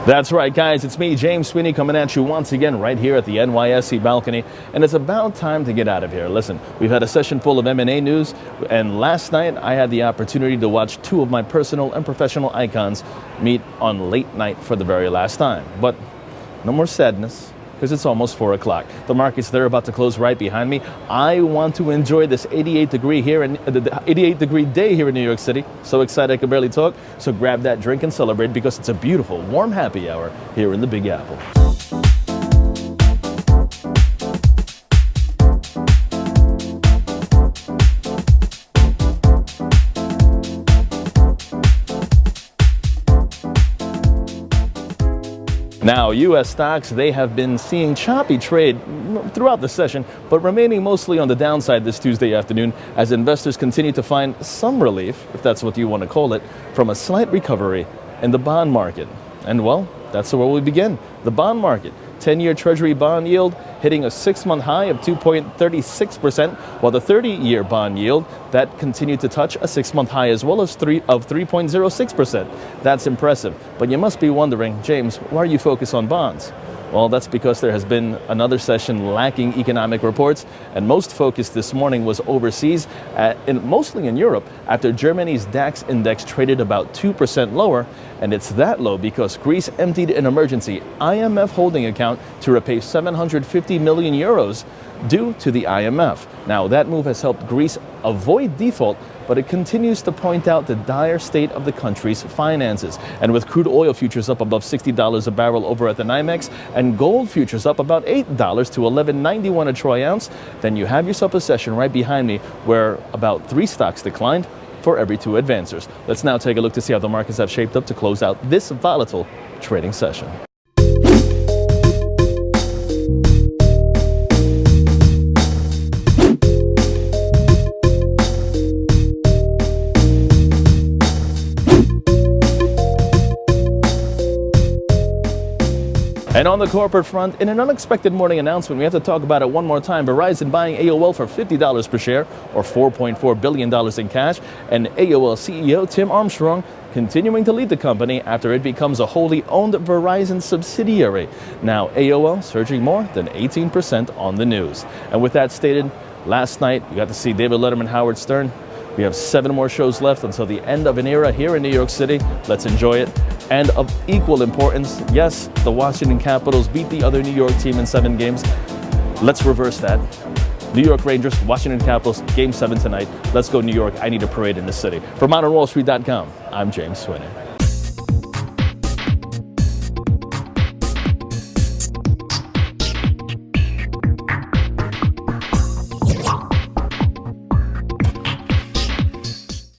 That's right, guys. It's me, James Sweeney, coming at you once again right here at the NYC balcony. And it's about time to get out of here. Listen, we've had a session full of M&A news. And last night, I had the opportunity to watch two of my personal and professional icons meet on late night for the very last time. But no more sadness, because it's almost 4 o'clock. The markets, they're about to close right behind me. I want to enjoy this 88-degree day here in New York City. So excited I can barely talk. So grab that drink and celebrate, because it's a beautiful, warm happy hour here in the Big Apple. Now, U.S. stocks, they have been seeing choppy trade throughout the session, but remaining mostly on the downside this Tuesday afternoon as investors continue to find some relief, if that's what you want to call it, from a slight recovery in the bond market. And well, that's where we begin. The bond market. 10-year Treasury bond yield hitting a 6-month high of 2.36%, while the 30-year bond yield, that continued to touch a 6-month high as well as 3.06%. That's impressive. But you must be wondering, James, why are you focused on bonds? Well, that's because there has been another session lacking economic reports, and most focus this morning was overseas, mostly in Europe, after Germany's DAX index traded about 2% lower, and it's that low because Greece emptied an emergency IMF holding account to repay 750 million euros due to the IMF. Now, that move has helped Greece avoid default, but it continues to point out the dire state of the country's finances. And with crude oil futures up above $60 a barrel over at the NYMEX, and gold futures up about $8 to $11.91 a troy ounce, then you have yourself a session right behind me where about 3 stocks declined for every 2 advancers. Let's now take a look to see how the markets have shaped up to close out this volatile trading session. And on the corporate front, in an unexpected morning announcement, we have to talk about it one more time. Verizon buying AOL for $50 per share, or $4.4 billion in cash. And AOL CEO Tim Armstrong continuing to lead the company after it becomes a wholly owned Verizon subsidiary. Now, AOL surging more than 18% on the news. And with that stated, last night, you got to see David Letterman and Howard Stern. We have 7 more shows left until the end of an era here in New York City. Let's enjoy it. And of equal importance, yes, the Washington Capitals beat the other New York team in 7 games. Let's reverse that. New York Rangers, Washington Capitals, Game 7 tonight. Let's go New York. I need a parade in the city. For ModernWallStreet.com, I'm James Sweeney.